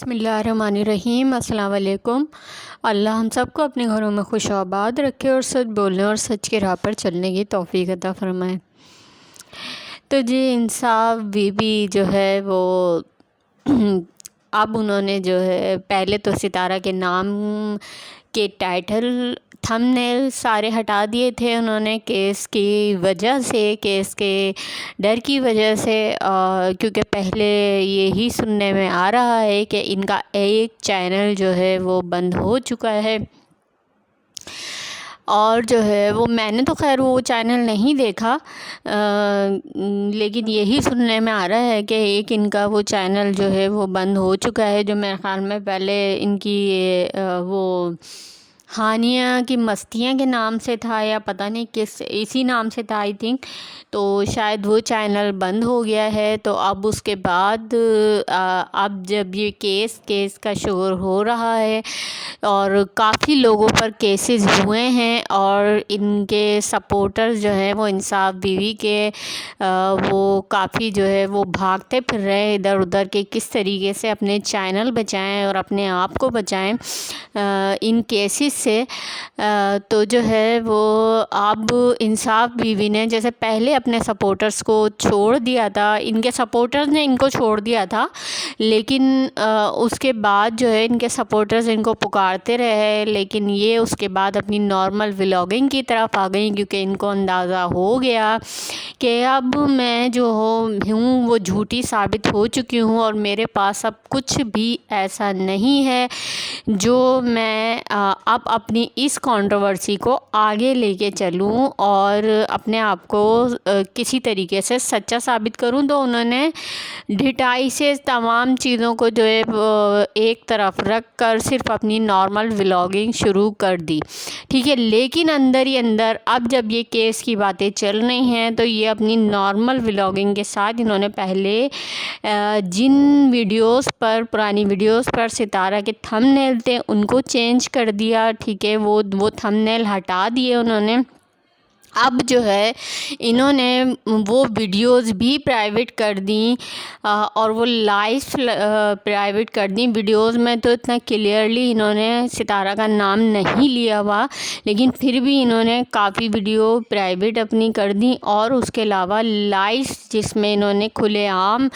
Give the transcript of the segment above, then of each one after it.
بسم اللہ الرحمن الرحیم۔ السلام علیکم۔ اللہ ہم سب کو اپنے گھروں میں خوش و آباد رکھے اور سچ بولنے اور سچ کی راہ پر چلنے کی توفیق عطا فرمائے۔ تو جی انصاف بی بی جو ہے وہ اب انہوں نے جو ہے پہلے تو ستارہ کے نام کے ٹائٹل تھم نیل سارے ہٹا دیے تھے انہوں نے کیس کی وجہ سے، کیس کے ڈر کی وجہ سے، کیونکہ پہلے یہی سننے میں آ رہا ہے کہ ان کا ایک چینل جو ہے وہ بند ہو چکا ہے، اور جو ہے وہ میں نے تو خیر وہ چینل نہیں دیکھا، لیکن یہی سننے میں آ رہا ہے کہ ایک ان کا وہ چینل جو ہے وہ بند ہو چکا ہے، جو میرے خیال میں پہلے ان کی وہ ہانیہ کی مستیاں کے نام سے تھا، یا پتہ نہیں کس اسی نام سے تھا آئی تھنک، تو شاید وہ چینل بند ہو گیا ہے۔ تو اب اس کے بعد اب جب یہ کیس کا شور ہو رہا ہے اور کافی لوگوں پر کیسز ہوئے ہیں، اور ان کے سپورٹرز جو ہیں وہ انصاف بیوی کے وہ کافی جو ہے وہ بھاگتے پھر رہے ہیں ادھر ادھر کہ کس طریقے سے اپنے چینل بچائیں اور اپنے آپ کو بچائیں ان کیسز سے۔ تو جو ہے وہ اب انصاف بیوی نے جیسے پہلے اپنے سپورٹرز کو چھوڑ دیا تھا، ان کے سپورٹرز نے ان کو چھوڑ دیا تھا، لیکن اس کے بعد جو ہے ان کے سپورٹرز ان کو پکارتے رہے، لیکن یہ اس کے بعد اپنی نارمل ولاگنگ کی طرف آ گئیں، کیونکہ ان کو اندازہ ہو گیا کہ اب میں جو ہوں وہ جھوٹی ثابت ہو چکی ہوں، اور میرے پاس اب کچھ بھی ایسا نہیں ہے جو میں اب اپنی اس کنٹروورسی کو آگے لے کے چلوں اور اپنے آپ کو کسی طریقے سے سچا ثابت کروں۔ تو انہوں نے ڈھٹائی سے تمام چیزوں کو جو ہے ایک طرف رکھ کر صرف اپنی نارمل ولاگنگ شروع کر دی، ٹھیک ہے، لیکن اندر ہی اندر اب جب یہ کیس کی باتیں چل رہی ہیں تو یہ اپنی نارمل ولاگنگ کے ساتھ انہوں نے پہلے جن ویڈیوز پر پرانی ویڈیوز پر ستارہ کے تھم نیل تھے ان کو چینج کر دیا، ٹھیک ہے، وہ تھم نیل ہٹا دیے انہوں نے۔ اب جو ہے انہوں نے وہ ویڈیوز بھی پرائیویٹ کر دیں، اور وہ لائف پرائیویٹ کر دیں۔ ویڈیوز میں تو اتنا کلیئرلی انہوں نے ستارہ کا نام نہیں لیا ہوا، لیکن پھر بھی انہوں نے کافی ویڈیو پرائیویٹ اپنی کر دیں، اور اس کے علاوہ لائف جس میں انہوں نے کھلے عام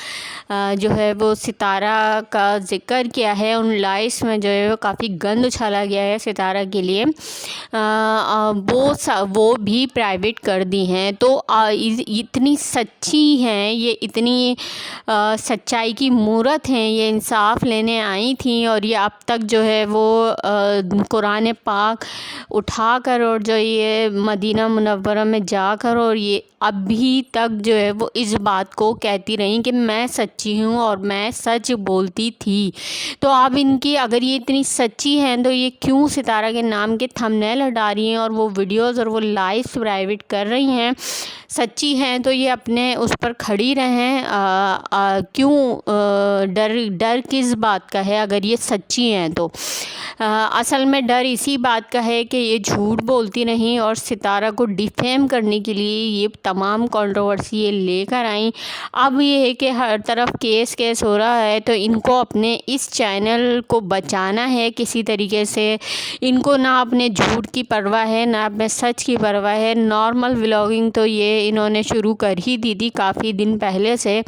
جو ہے وہ ستارہ کا ذکر کیا ہے، ان لائفs میں جو ہے وہ کافی گند اچھالا گیا ہے ستارہ کے لیے، وہ بھی پرائیویٹ کر دی ہیں۔ تو اتنی سچی ہیں یہ، اتنی سچائی کی مورت ہیں یہ، انصاف لینے آئی تھیں، اور یہ اب تک جو ہے وہ قرآن پاک اٹھا کر اور جو یہ مدینہ منورہ میں جا کر اور یہ ابھی تک جو ہے وہ اس بات کو کہتی رہیں کہ میں سچی ہوں اور میں سچ بولتی تھی۔ تو اب ان کی اگر یہ اتنی سچی ہیں تو یہ کیوں ستارہ کے نام کے تھم نیل ہٹا رہی ہیں اور وہ ویڈیوز اور وہ لائف پرائیویٹ کر رہی ہیں؟ سچی ہیں تو یہ اپنے اس پر کھڑی رہیں، کیوں ڈر کس بات کا ہے اگر یہ سچی ہیں تو؟ اصل میں ڈر اسی بات کا ہے کہ یہ جھوٹ بولتی رہیں اور ستارہ کو ڈیفیم کرنے کے لیے یہ تمام کنٹروورسی یہ لے کر آئیں۔ اب یہ ہے کہ ہر طرف کیس ہو رہا ہے، تو ان کو اپنے اس چینل کو بچانا ہے کسی طریقے سے۔ ان کو نہ اپنے جھوٹ کی پرواہ ہے نہ اپنے سچ کی پرواہ ہے۔ نارمل ولاگنگ تو یہ انہوں نے شروع کر ہی دی تھی کافی دن پہلے سے،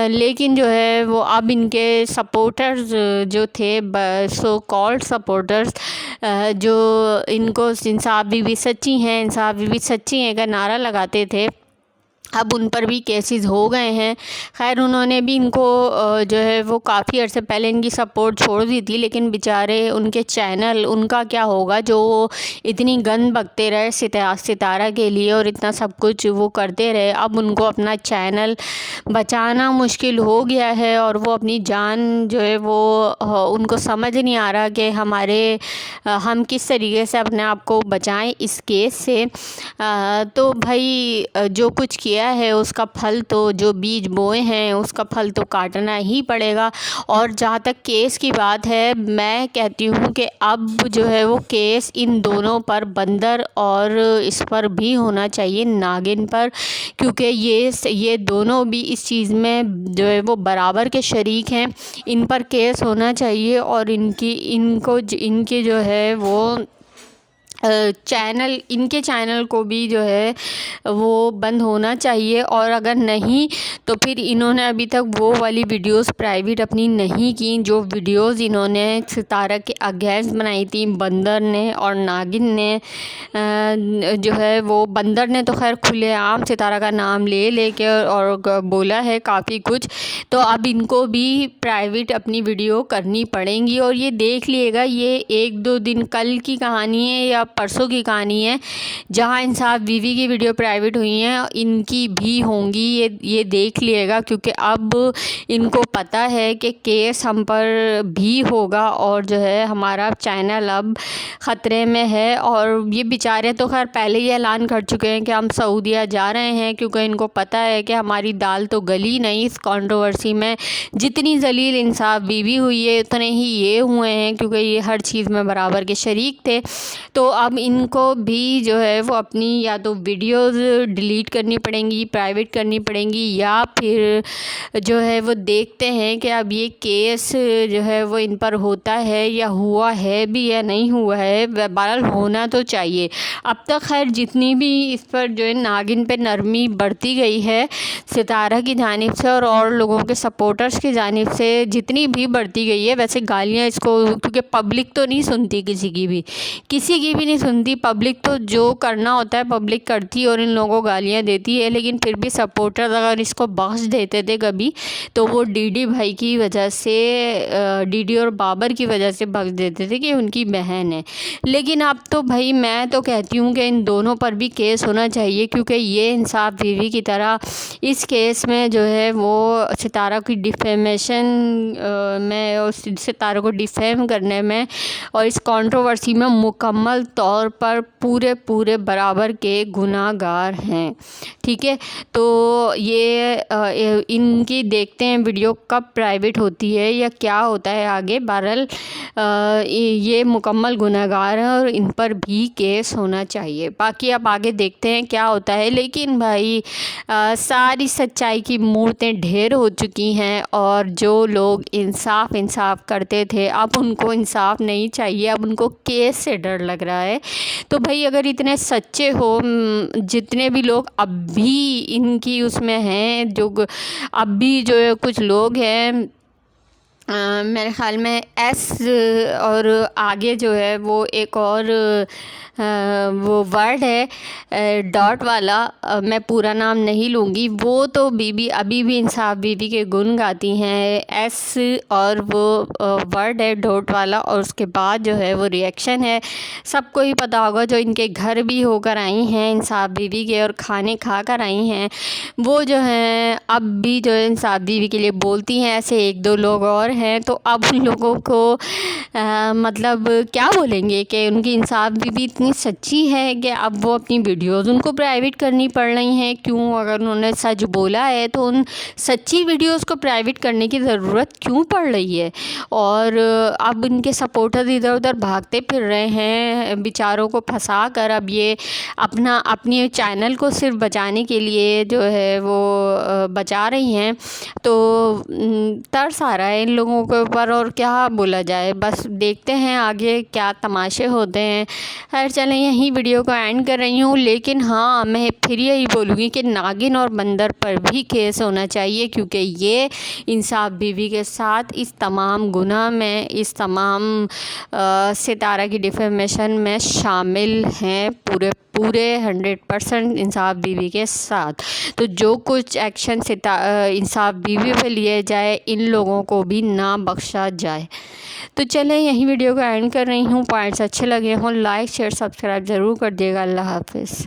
لیکن جو ہے وہ اب ان کے سپورٹرز جو تھے، سو کالڈ سپورٹرز، جو ان کو انصاف بیوی سچی ہیں، انصاف بیوی سچی ہیں کا نعرہ لگاتے تھے، اب ان پر بھی کیسز ہو گئے ہیں۔ خیر انہوں نے بھی ان کو جو ہے وہ کافی عرصے پہلے ان کی سپورٹ چھوڑ دی تھی، لیکن بیچارے ان کے چینل، ان کا کیا ہوگا جو اتنی گند بکتے رہے ستارہ کے لیے اور اتنا سب کچھ وہ کرتے رہے۔ اب ان کو اپنا چینل بچانا مشکل ہو گیا ہے، اور وہ اپنی جان جو ہے وہ ان کو سمجھ نہیں آ رہا کہ ہم کس طریقے سے اپنے آپ کو بچائیں اس کیس سے۔ تو بھائی جو کچھ کیا گیا ہے اس کا پھل تو جو بیج بوئے ہیں اس کا پھل تو کاٹنا ہی پڑے گا۔ اور جہاں تک کیس کی بات ہے، میں کہتی ہوں کہ اب جو ہے وہ کیس ان دونوں پر، بندر اور اس پر بھی ہونا چاہیے، ناگن پر، کیونکہ یہ دونوں بھی اس چیز میں جو ہے وہ برابر کے شریک ہیں۔ ان پر کیس ہونا چاہیے اور ان کے جو ہے وہ ان کے چینل کو بھی جو ہے وہ بند ہونا چاہیے۔ اور اگر نہیں تو پھر انہوں نے ابھی تک وہ والی ویڈیوز پرائیویٹ اپنی نہیں کی، جو ویڈیوز انہوں نے ستارہ کے اگینسٹ بنائی تھی بندر نے اور ناگن نے۔ جو ہے وہ بندر نے تو خیر کھلے عام ستارہ کا نام لے کے اور بولا ہے کافی کچھ، تو اب ان کو بھی پرائیویٹ اپنی ویڈیو کرنی پڑیں گی۔ اور یہ دیکھ لیے گا، یہ 1-2 دن کل کی کہانی ہے یا پرسوں کی کہانی ہے، جہاں انصاف بیوی کی ویڈیو پرائیویٹ ہوئی ہیں ان کی بھی ہوں گی، یہ دیکھ لیے گا، کیونکہ اب ان کو پتہ ہے کہ کیس ہم پر بھی ہوگا اور جو ہے ہمارا چینل اب خطرے میں ہے۔ اور یہ بیچارے تو خیر پہلے ہی اعلان کر چکے ہیں کہ ہم سعودیہ جا رہے ہیں، کیونکہ ان کو پتہ ہے کہ ہماری دال تو گلی نہیں اس کنٹروورسی میں۔ جتنی ذلیل انصاف بیوی ہوئی ہے اتنے ہی یہ ہوئے ہیں، کیونکہ یہ ہر چیز میں برابر کے شریک تھے۔ تو اب ان کو بھی جو ہے وہ اپنی یا تو ویڈیوز ڈیلیٹ کرنی پڑیں گی، پرائیویٹ کرنی پڑیں گی، یا پھر جو ہے وہ دیکھتے ہیں کہ اب یہ کیس جو ہے وہ ان پر ہوتا ہے یا ہوا ہے بھی یا نہیں ہوا ہے، بہرحال ہونا تو چاہیے۔ اب تک خیر جتنی بھی اس پر جو ہے ناگن پہ نرمی برتی گئی ہے ستارہ کی جانب سے اور لوگوں کے سپورٹرز کی جانب سے جتنی بھی برتی گئی ہے، ویسے گالیاں اس کو، کیونکہ پبلک تو نہیں سنتی کسی کی بھی نہیں سنتی، پبلک تو جو کرنا ہوتا ہے پبلک کرتی اور ان لوگوں کو گالیاں دیتی ہے، لیکن پھر بھی سپورٹرز اگر اس کو بخش دیتے تھے کبھی تو وہ ڈی ڈی بھائی کی وجہ سے، ڈی ڈی اور بابر کی وجہ سے بخش دیتے تھے کہ ان کی بہن ہے۔ لیکن اب تو بھائی میں تو کہتی ہوں کہ ان دونوں پر بھی کیس ہونا چاہیے، کیونکہ یہ انصاف بیوی کی طرح اس کیس میں جو ہے وہ ستارہ کی ڈیفیمیشن میں اور ستارہ کو ڈیفیم کرنے میں اور اس کنٹروورسی میں مکمل طور پر پورے برابر کے گناہ گار ہیں، ٹھیک ہے۔ تو یہ ان کی دیکھتے ہیں ویڈیو کب پرائیویٹ ہوتی ہے یا کیا ہوتا ہے آگے، بہرحال یہ مکمل گناہ گار ہیں اور ان پر بھی کیس ہونا چاہیے۔ باقی اب آگے دیکھتے ہیں کیا ہوتا ہے، لیکن بھائی ساری سچائی کی مورتیں ڈھیر ہو چکی ہیں اور جو لوگ انصاف کرتے تھے اب ان کو انصاف نہیں چاہیے، اب ان کو کیس سے ڈر لگ رہا ہے۔ تو بھائی اگر اتنے سچے ہو، جتنے بھی لوگ اب بھی ان کی اس میں ہیں، جو اب بھی جو کچھ لوگ ہیں، میرے خیال میں ایس اور آگے جو ہے وہ ایک اور وہ ورڈ ہے ڈاٹ والا، میں پورا نام نہیں لوں گی، وہ تو ابھی بھی انصاف بیوی کے گن گاتی ہیں، ایس اور وہ ورڈ ہے ڈاٹ والا، اور اس کے بعد جو ہے وہ ریئیکشن ہے۔ سب کو ہی پتہ ہوگا جو ان کے گھر بھی ہو کر آئی ہیں انصاف بیوی کے اور کھانے کھا کر آئی ہیں، وہ جو ہیں اب بھی جو ہے انصاف بیوی کے لیے بولتی ہیں۔ ایسے 1-2 لوگ اور ہیں، تو اب ان لوگوں کو مطلب کیا بولیں گے کہ ان کی انصاف بیوی اتنی سچی ہے کہ اب وہ اپنی ویڈیوز ان کو پرائیویٹ کرنی پڑ رہی ہیں، کیوں؟ اگر انہوں نے سچ بولا ہے تو ان سچی ویڈیوز کو پرائیویٹ کرنے کی ضرورت کیوں پڑ رہی ہے؟ اور اب ان کے سپورٹرز ادھر ادھر بھاگتے پھر رہے ہیں بیچاروں کو پھنسا کر، اب یہ اپنی چینل کو صرف بچانے کے لیے جو ہے وہ بچا رہی ہیں۔ تو ترس آ رہا ہے ان لوگوں کے اوپر، اور کیا بولا جائے، بس دیکھتے ہیں آگے کیا تماشے ہوتے ہیں۔ خیر چلیں یہیں ویڈیو کو اینڈ کر رہی ہوں، لیکن ہاں میں پھر یہی بولوں گی کہ ناگن اور بندر پر بھی کیس ہونا چاہیے، کیونکہ یہ انصاف بیوی کے ساتھ اس تمام گناہ میں، اس تمام ستارہ کی ڈیفیمیشن میں شامل ہیں، پورے 100% انصاف بیوی کے ساتھ۔ تو جو کچھ ایکشن انصاف بیوی پہ لیے جائے ان لوگوں کو بھی نہ بخشا جائے۔ تو چلیں یہی ویڈیو کو اینڈ کر رہی ہوں، پوائنٹس اچھے لگے ہوں لائک شیئر سبسکرائب ضرور کر دیے گا۔ اللہ حافظ۔